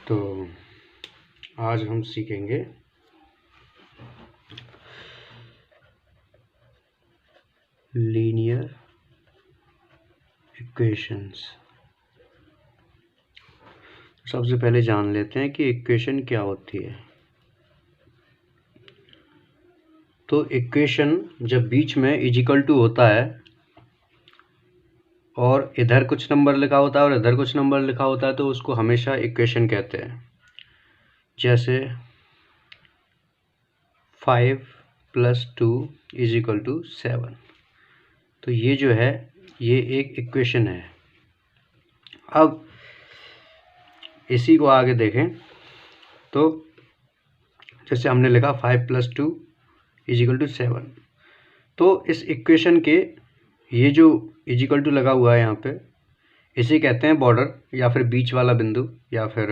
तो आज हम सीखेंगे लीनियर इक्वेशंस। सबसे पहले जान लेते हैं कि इक्वेशन क्या होती है। तो इक्वेशन जब बीच में इजिकल टू होता है और इधर कुछ नंबर लिखा होता है और इधर कुछ नंबर लिखा होता है तो उसको हमेशा इक्वेशन कहते हैं। जैसे 5 + 2 = 7। तो ये जो है ये एक इक्वेशन है। अब इसी को आगे देखें तो जैसे हमने लिखा 5 + 2 = 7। तो इस इक्वेशन के ये जो इजिकल टू लगा हुआ है यहाँ पे, इसे कहते हैं बॉर्डर या फिर बीच वाला बिंदु, या फिर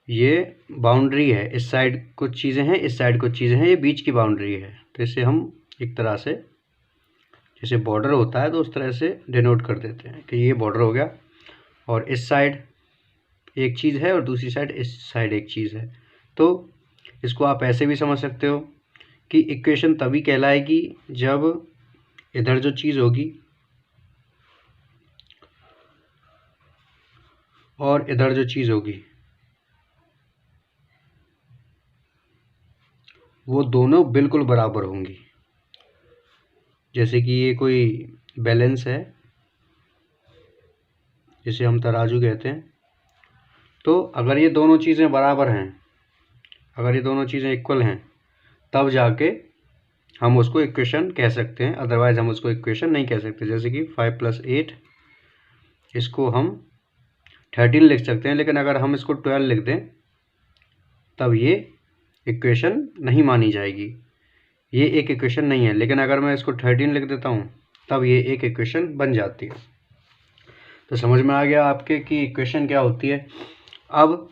ये बाउंड्री है। इस साइड कुछ चीज़ें हैं, इस साइड कुछ चीज़ें हैं, ये बीच की बाउंड्री है। तो इसे हम एक तरह से जैसे बॉर्डर होता है तो उस तरह से डिनोट कर देते हैं कि ये बॉर्डर हो गया और इस साइड एक चीज़ है और दूसरी साइड इस साइड एक चीज़ है। तो इसको आप ऐसे भी समझ सकते हो कि इक्वेशन तभी कहलाएगी जब इधर जो चीज़ होगी और इधर जो चीज़ होगी वो दोनों बिल्कुल बराबर होंगी। जैसे कि ये कोई बैलेंस है, जिसे हम तराजू कहते हैं। तो अगर ये दोनों चीज़ें बराबर हैं, अगर ये दोनों चीज़ें इक्वल हैं, तब जाके हम उसको इक्वेशन कह सकते हैं, अदरवाइज़ हम उसको इक्वेशन नहीं कह सकते। जैसे कि 5 + 8 इसको हम 13 लिख सकते हैं, लेकिन अगर हम इसको 12 लिख दें तब ये इक्वेशन नहीं मानी जाएगी। ये एक इक्वेशन नहीं है। लेकिन अगर मैं इसको 13 लिख देता हूँ तब ये एक इक्वेशन बन जाती है। तो समझ में आ गया आपके कि इक्वेशन क्या होती है। अब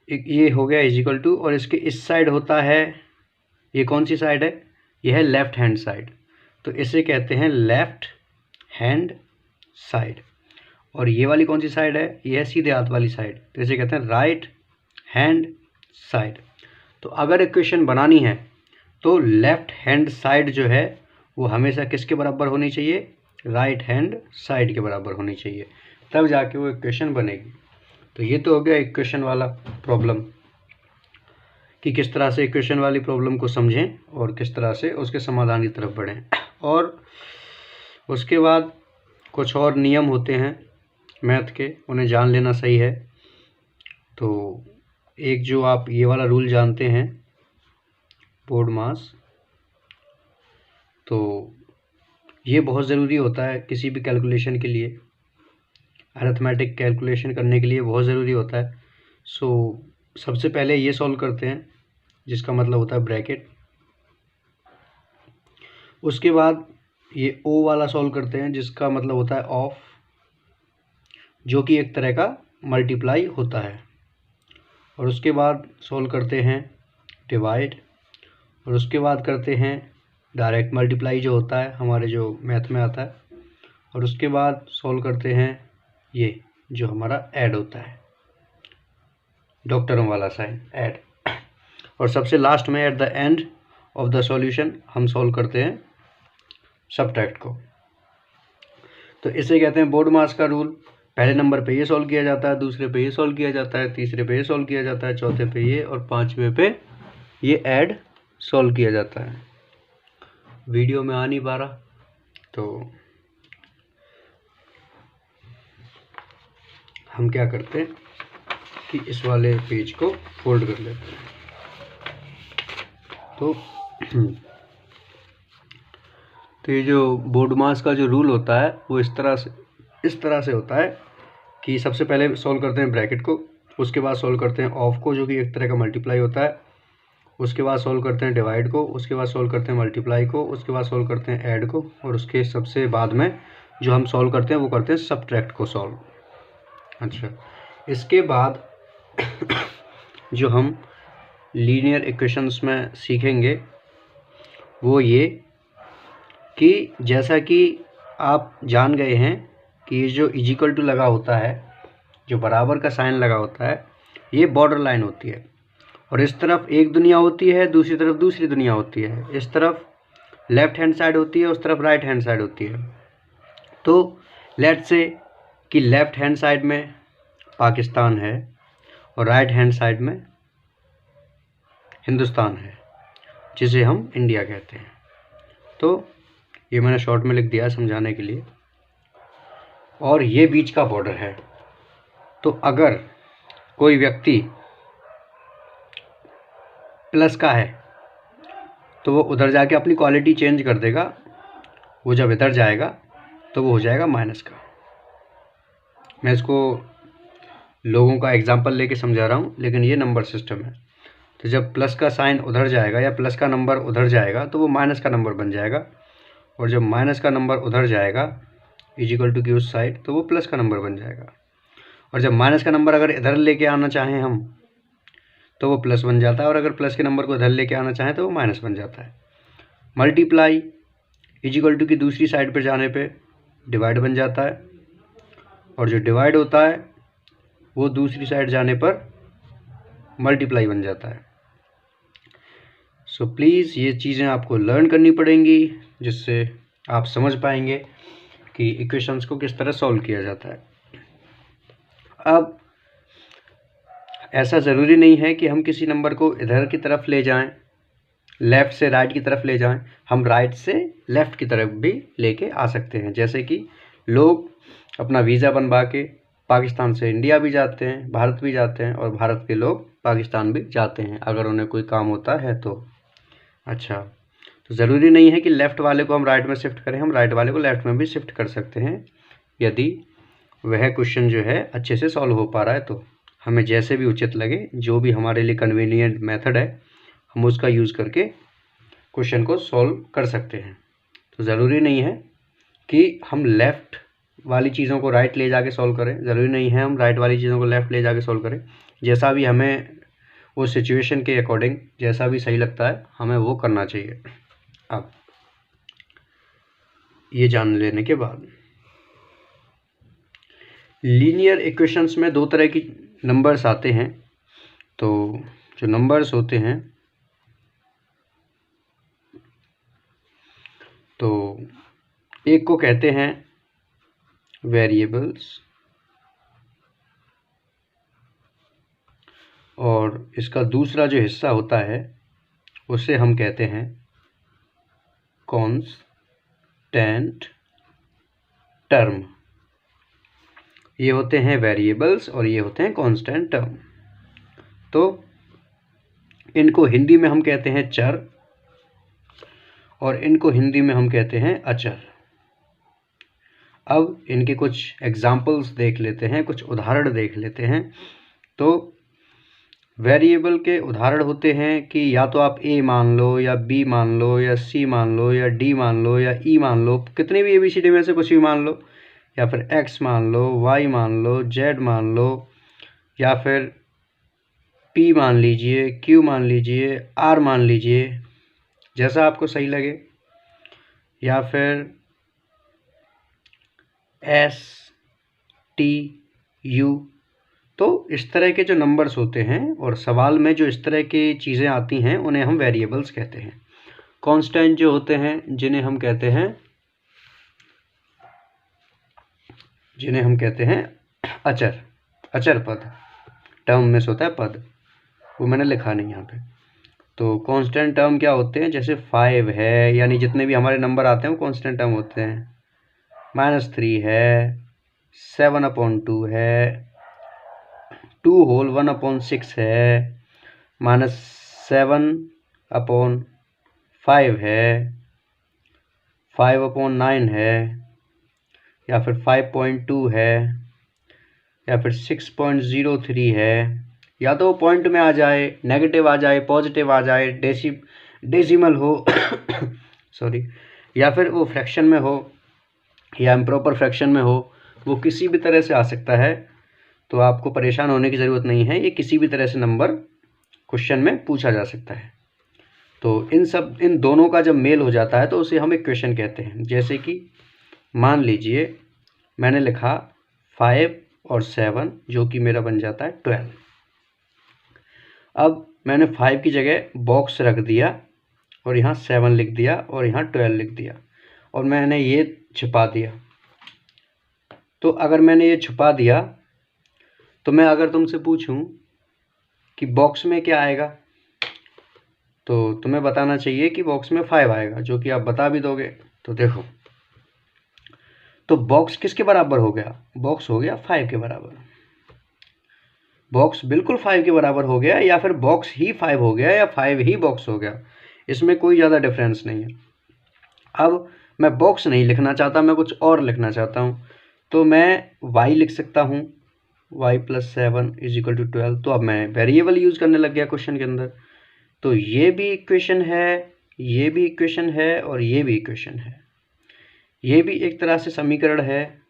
ये हो गया इजिकल टू, और इसके इस साइड होता है, ये कौन सी साइड है, ये है लेफ्ट हैंड साइड। तो इसे कहते हैं लेफ्ट हैंड साइड। और ये वाली कौन सी साइड है, ये है सीधे हाथ वाली साइड, तो इसे कहते हैं राइट हैंड साइड। तो अगर इक्वेशन बनानी है तो लेफ्ट हैंड साइड जो है वो हमेशा किसके बराबर होनी चाहिए, राइट हैंड साइड के बराबर होनी चाहिए, तब जाके वो इक्वेशन बनेगी। तो ये तो हो गया इक्वेशन वाला प्रॉब्लम कि किस तरह से इक्वेशन वाली प्रॉब्लम को समझें और किस तरह से उसके समाधान की तरफ बढ़ें। और उसके बाद कुछ और नियम होते हैं मैथ के, उन्हें जान लेना सही है। तो एक जो आप ये वाला रूल जानते हैं, BODMAS, तो ये बहुत ज़रूरी होता है किसी भी कैलकुलेशन के लिए, अरिथमेटिक कैलकुलेशन करने के लिए बहुत ज़रूरी होता है। सो सबसे पहले ये सॉल्व करते हैं, जिसका मतलब होता है ब्रैकेट। उसके बाद ये O वाला सॉल्व करते हैं, जिसका मतलब होता है ऑफ, जो कि एक तरह का मल्टीप्लाई होता है। और उसके बाद सॉल्व करते हैं डिवाइड, और उसके बाद करते हैं डायरेक्ट मल्टीप्लाई जो होता है हमारे जो मैथ में आता है। और उसके बाद सॉल्व करते हैं ये जो हमारा ऐड होता है, डॉक्टरों वाला साइन ऐड। और सबसे लास्ट में at the end of the solution हम सॉल्व करते हैं सबट्रैक्ट को। तो इसे कहते हैं BODMAS का रूल। पहले नंबर पे ये सॉल्व किया जाता है, दूसरे पे ये सॉल्व किया जाता है, तीसरे पे ये सॉल्व किया जाता है, चौथे पे ये, और पांचवें पे ये ऐड सॉल्व किया जाता है। वीडियो में आ नहीं पा रहा तो हम क्या करते हैं कि इस वाले पेज को फोल्ड कर लेते हैं। तो ये जो BODMAS का जो रूल होता है वो इस तरह से होता है कि सबसे पहले सॉल्व करते हैं ब्रैकेट को, उसके बाद सॉल्व करते हैं ऑफ को, जो कि एक तरह का मल्टीप्लाई होता है, उसके बाद सॉल्व करते हैं डिवाइड को, उसके बाद सॉल्व करते हैं मल्टीप्लाई को, उसके बाद सॉल्व करते हैं ऐड को, और उसके सबसे बाद में जो हम सॉल्व करते हैं वो करते हैं सबट्रैक्ट को सॉल्व। अच्छा, इसके बाद जो हम लीनियर इक्वेशंस में सीखेंगे वो ये कि जैसा कि आप जान गए हैं कि ये जो इजिकल टू लगा होता है जो बराबर का साइन लगा होता है ये बॉर्डर लाइन होती है, और इस तरफ एक दुनिया होती है, दूसरी तरफ दूसरी दुनिया होती है। इस तरफ लेफ्ट हैंड साइड होती है, उस तरफ राइट हैंड साइड होती है। तो लेट्स से कि लेफ्ट हैंड साइड में पाकिस्तान है और राइट हैंड साइड में हिंदुस्तान है, जिसे हम इंडिया कहते हैं। तो ये मैंने शॉर्ट में लिख दिया समझाने के लिए। और ये बीच का बॉर्डर है। तो अगर कोई व्यक्ति प्लस का है तो वो उधर जाके अपनी क्वालिटी चेंज कर देगा, वो जब इधर जाएगा तो वो हो जाएगा माइनस का। मैं इसको लोगों का एग्जांपल लेके समझा रहा हूँ, लेकिन ये नंबर सिस्टम है। तो जब प्लस का साइन उधर जाएगा या प्लस का नंबर उधर जाएगा तो वो माइनस का नंबर बन जाएगा, और जब माइनस का नंबर उधर जाएगा इक्वल टू की उस साइड तो वो प्लस का नंबर बन जाएगा। और जब माइनस का नंबर अगर इधर लेके आना चाहें हम तो वो प्लस बन जाता है, और अगर प्लस के नंबर को इधर लेके आना चाहें तो वो माइनस बन जाता है। मल्टीप्लाई इक्वल टू की दूसरी साइड पे जाने पे डिवाइड बन जाता है, और जो डिवाइड होता है वो दूसरी साइड जाने पर मल्टीप्लाई बन जाता है। सो प्लीज़ ये चीज़ें आपको लर्न करनी पड़ेंगी, जिससे आप समझ पाएंगे कि इक्वेशंस को किस तरह सॉल्व किया जाता है। अब ऐसा ज़रूरी नहीं है कि हम किसी नंबर को इधर की तरफ ले जाएं, लेफ़्ट से राइट की तरफ ले जाएं, हम राइट से लेफ़्ट की तरफ भी लेके आ सकते हैं। जैसे कि लोग अपना वीज़ा बनवा के पाकिस्तान से इंडिया भी जाते हैं, भारत भी जाते हैं, और भारत के लोग पाकिस्तान भी जाते हैं अगर उन्हें कोई काम होता है तो। अच्छा, तो ज़रूरी नहीं है कि लेफ़्ट वाले को हम राइट में शिफ्ट करें, हम राइट वाले को लेफ़्ट में भी शिफ्ट कर सकते हैं, यदि वह क्वेश्चन जो है अच्छे से सॉल्व हो पा रहा है तो। हमें जैसे भी उचित लगे, जो भी हमारे लिए कन्वीनियंट मेथड है, हम उसका यूज़ करके क्वेश्चन को सॉल्व कर सकते हैं। तो ज़रूरी नहीं है कि हम लेफ़्ट वाली चीज़ों को राइट ले जाके सॉल्व करें, ज़रूरी नहीं है हम राइट वाली चीज़ों को लेफ़्ट ले जाके सॉल्व करें। जैसा भी हमें उस सिचुएशन के अकॉर्डिंग जैसा भी सही लगता है हमें वो करना चाहिए। अब ये जान लेने के बाद लीनियर इक्वेशंस में दो तरह की नंबर्स आते हैं। तो जो नंबर्स होते हैं तो एक को कहते हैं वेरिएबल्स और इसका दूसरा जो हिस्सा होता है उसे हम कहते हैं कांस्टेंट टर्म। ये होते हैं वेरिएबल्स और ये होते हैं कांस्टेंट टर्म। तो इनको हिंदी में हम कहते हैं चर और इनको हिंदी में हम कहते हैं अचर। अब इनके कुछ एग्जाम्पल्स देख लेते हैं, कुछ उदाहरण देख लेते हैं। तो वेरिएबल के उदाहरण होते हैं कि या तो आप a मान लो या b मान लो या c मान लो या d मान लो या e मान लो, कितने भी ABCD में से कुछ भी मान लो, या फिर x मान लो, y मान लो, z मान लो, या फिर p मान लीजिए, q मान लीजिए, r मान लीजिए, जैसा आपको सही लगे, या फिर s t u। तो इस तरह के जो नंबर्स होते हैं और सवाल में जो इस तरह की चीज़ें आती हैं उन्हें हम वेरिएबल्स कहते हैं। कांस्टेंट जो होते हैं जिन्हें हम कहते हैं अचर। अचर पद, टर्म में से होता है पद, वो मैंने लिखा नहीं यहाँ पे। तो कांस्टेंट टर्म क्या होते हैं, जैसे 5 है, यानी जितने भी हमारे नंबर आते हैं वो कांस्टेंट टर्म होते हैं। -3 है, 7/2 है, 2 होल 1/6 है, -7/5 है, 5/9 है, या फिर 5.2 है, या फिर 6.03 है। या तो पॉइंट में आ जाए, नेगेटिव आ जाए, पॉजिटिव आ जाए, डेसिमल हो सॉरी, या फिर वो फ्रैक्शन में हो या इम्प्रॉपर फ्रैक्शन में हो, वो किसी भी तरह से आ सकता है। तो आपको परेशान होने की ज़रूरत नहीं है, ये किसी भी तरह से नंबर क्वेश्चन में पूछा जा सकता है। तो इन दोनों का जब मेल हो जाता है तो उसे हम इक्वेशन कहते हैं। जैसे कि मान लीजिए मैंने लिखा 5 और 7 जो कि मेरा बन जाता है 12। अब मैंने 5 की जगह बॉक्स रख दिया और यहाँ 7 लिख दिया और यहाँ 12 लिख दिया और मैंने ये छिपा दिया। तो अगर मैंने ये छुपा दिया तो मैं अगर तुमसे पूछूं कि बॉक्स में क्या आएगा तो तुम्हें बताना चाहिए कि बॉक्स में 5 आएगा, जो कि आप बता भी दोगे। तो देखो, तो बॉक्स किसके बराबर हो गया? बॉक्स हो गया 5 के बराबर। बॉक्स बिल्कुल 5 के बराबर हो गया, या फिर बॉक्स ही 5 हो गया, या 5 ही बॉक्स हो गया। इसमें कोई ज़्यादा डिफरेंस नहीं है। अब मैं बॉक्स नहीं लिखना चाहता, मैं कुछ और लिखना चाहता हूँ, तो मैं y लिख सकता हूँ, y + 7 = 12। तो अब मैं वेरिएबल यूज़ करने लग गया क्वेश्चन के अंदर। तो ये भी इक्वेशन है, ये भी इक्वेशन है और ये भी इक्वेशन है। ये भी एक तरह से समीकरण है,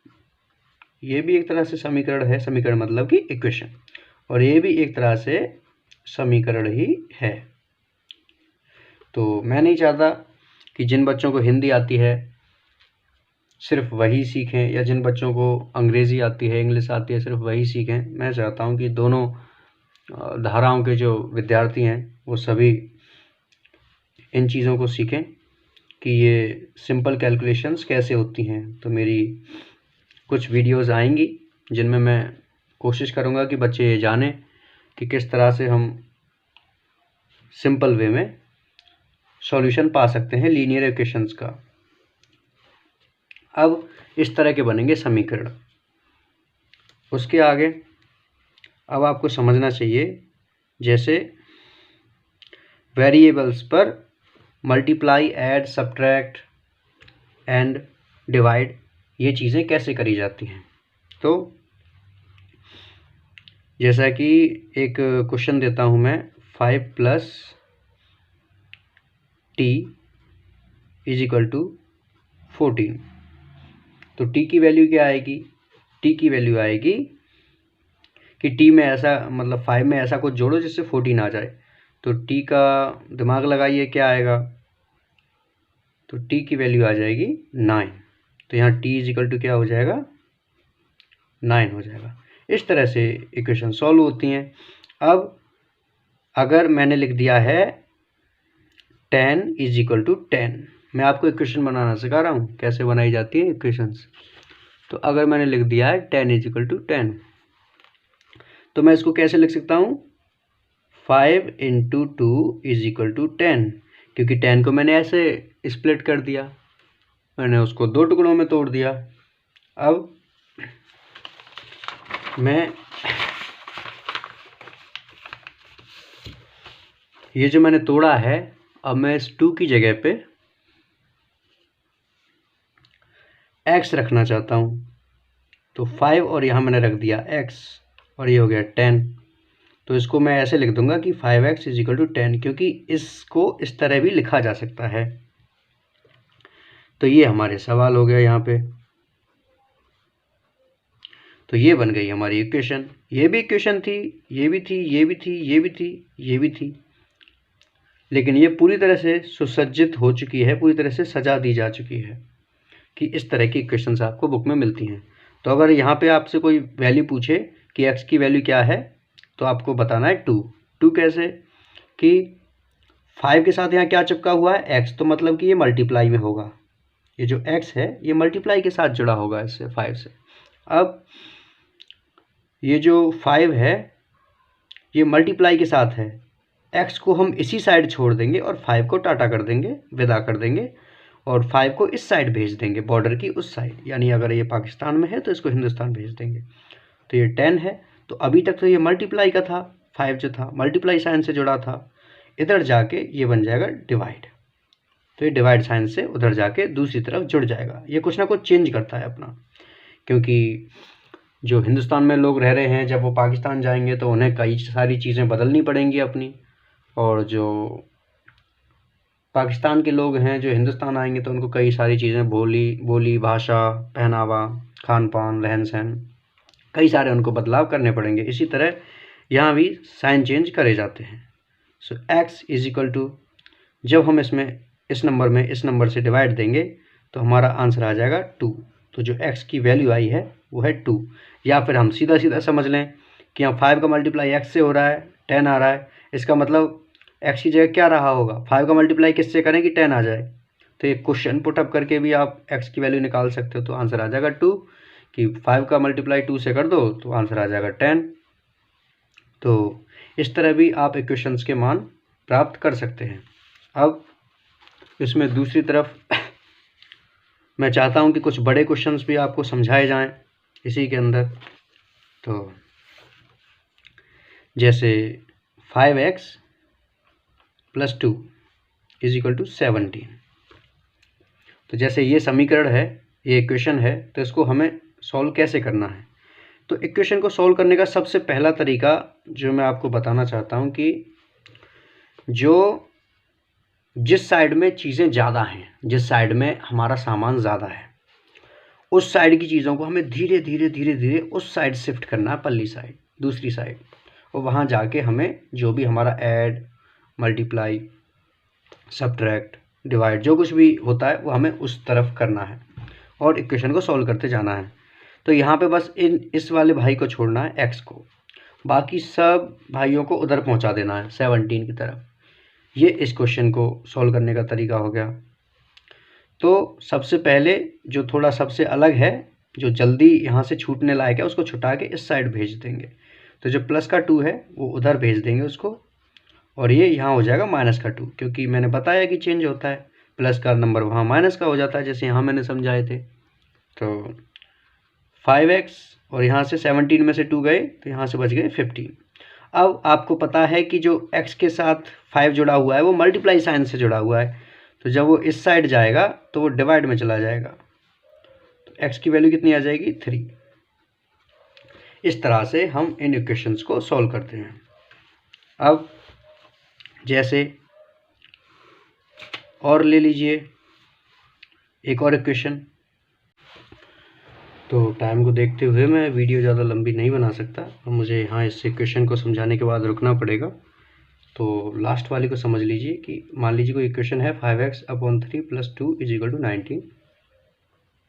ये भी एक तरह से समीकरण है, समीकरण मतलब कि इक्वेशन, और ये भी एक तरह से समीकरण ही है। तो मैं नहीं चाहता कि जिन बच्चों को हिंदी आती है सिर्फ वही सीखें, या जिन बच्चों को अंग्रेज़ी आती है, इंग्लिश आती है, सिर्फ वही सीखें। मैं चाहता हूं कि दोनों धाराओं के जो विद्यार्थी हैं वो सभी इन चीज़ों को सीखें कि ये सिंपल कैलकुलेशंस कैसे होती हैं। तो मेरी कुछ वीडियोस आएंगी जिनमें मैं कोशिश करूंगा कि बच्चे ये जानें कि किस तरह से हम सिंपल वे में सॉल्यूशन पा सकते हैं लीनियर इक्वेशंस का। अब इस तरह के बनेंगे समीकरण। उसके आगे अब आपको समझना चाहिए, जैसे वेरिएबल्स पर multiply, add, subtract and divide, ये चीज़ें कैसे करी जाती हैं। तो जैसा कि एक क्वेश्चन देता हूं मैं, 5 + t = 14। तो t की वैल्यू क्या आएगी? t की वैल्यू आएगी कि t में ऐसा, मतलब 5 में ऐसा कुछ जोड़ो जिससे 14 आ जाए। तो t का दिमाग लगाइए, क्या आएगा? तो t की वैल्यू आ जाएगी 9। तो यहाँ t = क्या हो जाएगा? 9 हो जाएगा। इस तरह से इक्वेशन सॉल्व होती हैं। अब अगर मैंने लिख दिया है 10 = 10, मैं आपको इक्वेशन बनाना सिखा रहा हूँ कैसे बनाई जाती है इक्वेशंस। तो अगर मैंने लिख दिया है 10 = 10, तो मैं इसको कैसे लिख सकता हूँ? 5 × 2 = 10, क्योंकि 10 को मैंने ऐसे स्प्लिट कर दिया, मैंने उसको 2 टुकड़ों में तोड़ दिया। अब मैं ये जो मैंने तोड़ा है, अब मैं इस 2 की जगह पे x रखना चाहता हूँ। तो 5 और यहाँ मैंने रख दिया x और ये हो गया 10। तो इसको मैं ऐसे लिख दूंगा कि 5x = 10, क्योंकि इसको इस तरह भी लिखा जा सकता है। तो ये हमारे सवाल हो गया यहाँ पे। तो ये बन गई हमारी इक्वेशन। ये भी इक्वेशन थी, ये भी थी, ये भी थी, ये भी थी, ये भी थी, लेकिन ये पूरी तरह से सुसज्जित हो चुकी है, पूरी तरह से सजा दी जा चुकी है कि इस तरह की इक्वेशंस आपको बुक में मिलती हैं। तो अगर यहाँ पे आपसे कोई वैल्यू पूछे कि x की वैल्यू क्या है, तो आपको बताना है 2। 2 कैसे? कि 5 के साथ यहाँ क्या चिपका हुआ है? x, तो मतलब कि ये मल्टीप्लाई में होगा। ये जो x है ये मल्टीप्लाई के साथ जुड़ा होगा इससे, 5 से। अब ये जो 5 है ये मल्टीप्लाई के साथ है, x को हम इसी साइड छोड़ देंगे और 5 को टाटा कर देंगे, विदा कर देंगे, और 5 को इस साइड भेज देंगे, बॉर्डर की उस साइड। यानी अगर ये पाकिस्तान में है तो इसको हिंदुस्तान भेज देंगे। तो ये 10 है। तो अभी तक तो ये मल्टीप्लाई का था, 5 जो था मल्टीप्लाई साइन से जुड़ा था, इधर जाके ये बन जाएगा डिवाइड। तो ये डिवाइड साइन से उधर जाके दूसरी तरफ जुड़ जाएगा। ये कुछ ना कुछ चेंज करता है अपना, क्योंकि जो हिंदुस्तान में लोग रह रहे हैं जब वो पाकिस्तान जाएंगे तो उन्हें कई सारी चीज़ें बदलनी पड़ेंगी अपनी, और जो पाकिस्तान के लोग हैं जो हिंदुस्तान आएंगे तो उनको कई सारी चीज़ें, बोली, भाषा, पहनावा, खान पान, रहन सहन, कई सारे उनको बदलाव करने पड़ेंगे। इसी तरह यहाँ भी साइन चेंज करे जाते हैं। सो x = जब हम इसमें इस नंबर में इस नंबर से डिवाइड देंगे तो हमारा आंसर आ जाएगा 2। तो जो x की वैल्यू आई है वो है 2। या फिर हम सीधा सीधा समझ लें कि यहाँ 5 का मल्टीप्लाई x से हो रहा है, 10 आ रहा है, इसका मतलब x की जगह क्या रहा होगा, 5 का मल्टीप्लाई किससे करें कि 10 आ जाए। तो ये क्वेश्चन पुटअप करके भी आप x की वैल्यू निकाल सकते हो। तो आंसर आ जाएगा 2, कि 5 का मल्टीप्लाई 2 से कर दो तो आंसर आ जाएगा 10। तो इस तरह भी आप इक्वेशंस के मान प्राप्त कर सकते हैं। अब इसमें दूसरी तरफ मैं चाहता हूं कि कुछ बड़े क्वेश्चंस भी आपको समझाए जाएं इसी के अंदर। तो जैसे 5x + 2 = 17। तो जैसे ये समीकरण है, ये इक्वेशन है, तो इसको हमें सॉल्व कैसे करना है। तो इक्वेशन को सॉल्व करने का सबसे पहला तरीका जो मैं आपको बताना चाहता हूं कि जिस साइड में चीज़ें ज़्यादा हैं, जिस साइड में हमारा सामान ज़्यादा है, उस साइड की चीज़ों को हमें धीरे धीरे धीरे धीरे उस साइड शिफ्ट करना है, पल्ली साइड, दूसरी साइड, और वहाँ जाके हमें जो भी हमारा ऐड, मल्टीप्लाई, सब्ट्रैक्ट, डिवाइड जो कुछ भी होता है वो हमें उस तरफ करना है और इक्वेशन को सॉल्व करते जाना है। तो यहाँ पे बस इस वाले भाई को छोड़ना है x को, बाकी सब भाइयों को उधर पहुँचा देना है 17 की तरफ। ये इस क्वेश्चन को सॉल्व करने का तरीका हो गया। तो सबसे पहले जो थोड़ा सबसे अलग है, जो जल्दी यहाँ से छूटने लायक है, उसको छुटा के इस साइड भेज देंगे। तो जो प्लस का 2 है वो उधर भेज देंगे उसको, और ये यहाँ हो जाएगा माइनस का 2, क्योंकि मैंने बताया कि चेंज होता है, प्लस का नंबर वहाँ माइनस का हो जाता है, जैसे यहाँ मैंने समझाए थे। तो 5x और यहाँ से 17 में से 2 गए तो यहाँ से बच गए 15। अब आपको पता है कि जो x के साथ 5 जुड़ा हुआ है वो मल्टीप्लाई साइन से जुड़ा हुआ है, तो जब वो इस साइड जाएगा तो वो डिवाइड में चला जाएगा, तो x की वैल्यू कितनी आ जाएगी 3। इस तरह से हम इन इक्वेशंस को सॉल्व करते हैं। अब जैसे और ले लीजिए एक और इक्वेशन। तो टाइम को देखते हुए मैं वीडियो ज़्यादा लंबी नहीं बना सकता और मुझे यहाँ इस इक्वेशन को समझाने के बाद रुकना पड़ेगा। तो लास्ट वाली को समझ लीजिए कि मान लीजिए कोई इक्वेशन है 5x/3 + 2 = 19।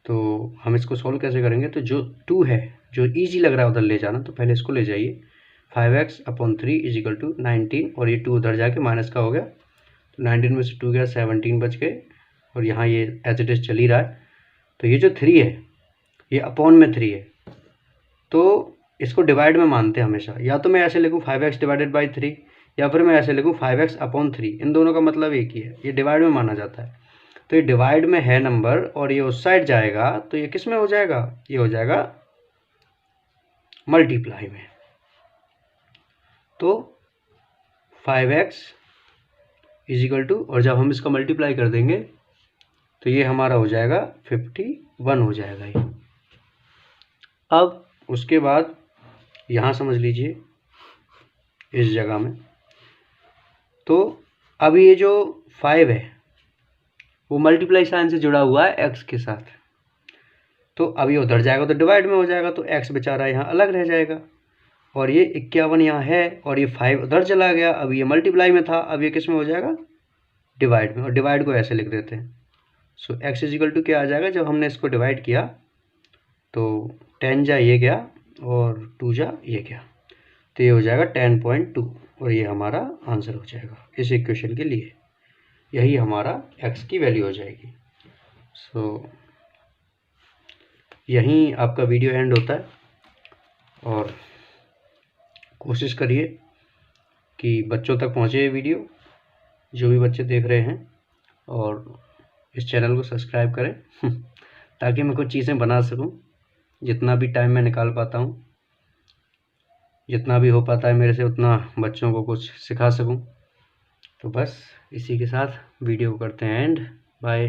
तो हम इसको सॉल्व कैसे करेंगे, तो जो 2 है, जो ईजी लग रहा है उधर ले जाना, तो पहले इसको ले जाइए। 5x/3 = 19 और ये 2 उधर जाके माइनस का हो गया, तो 19 में से 2 गया 17 बच गए, और यहाँ ये एज इट इज़ चल ही रहा है। तो ये जो 3 है ये अपॉन में 3 है, तो इसको डिवाइड में मानते हैं हमेशा। या तो मैं ऐसे लिखूँ 5x/3 या फिर मैं ऐसे लिखूँ 5x/3। इन दोनों का मतलब एक ही है, ये डिवाइड में माना जाता है। तो ये डिवाइड में है नंबर और ये उस साइड जाएगा, तो ये किस में हो जाएगा, ये हो जाएगा मल्टीप्लाई में। तो 5x = और जब हम इसका मल्टीप्लाई कर देंगे तो ये हमारा हो जाएगा 51 हो जाएगा ये। अब उसके बाद यहाँ समझ लीजिए इस जगह में, तो अब ये जो 5 है वो मल्टीप्लाई साइन से जुड़ा हुआ है x के साथ, तो अब ये उधर जाएगा तो डिवाइड में हो जाएगा, तो x बेचारा यहाँ अलग रह जाएगा, और ये 51 यहाँ है और ये 5 उधर चला गया। अब ये मल्टीप्लाई में था, अब ये किस में हो जाएगा, डिवाइड में। और डिवाइड को ऐसे लिख देते हैं। सो x = क्या आ जाएगा, जब हमने इसको डिवाइड किया तो 10 जा ये गया और 2 जा ये गया, तो ये हो जाएगा 10.2 और ये हमारा आंसर हो जाएगा इस इक्वेशन के लिए। यही हमारा x की वैल्यू हो जाएगी। सो यहीं आपका वीडियो एंड होता है, और कोशिश करिए कि बच्चों तक पहुँचे ये वीडियो, जो भी बच्चे देख रहे हैं, और इस चैनल को सब्सक्राइब करें ताकि मैं कुछ चीज़ें बना सकूं, जितना भी टाइम मैं निकाल पाता हूं, जितना भी हो पाता है मेरे से उतना बच्चों को कुछ सिखा सकूं। तो बस इसी के साथ वीडियो को करते हैं एंड। बाय।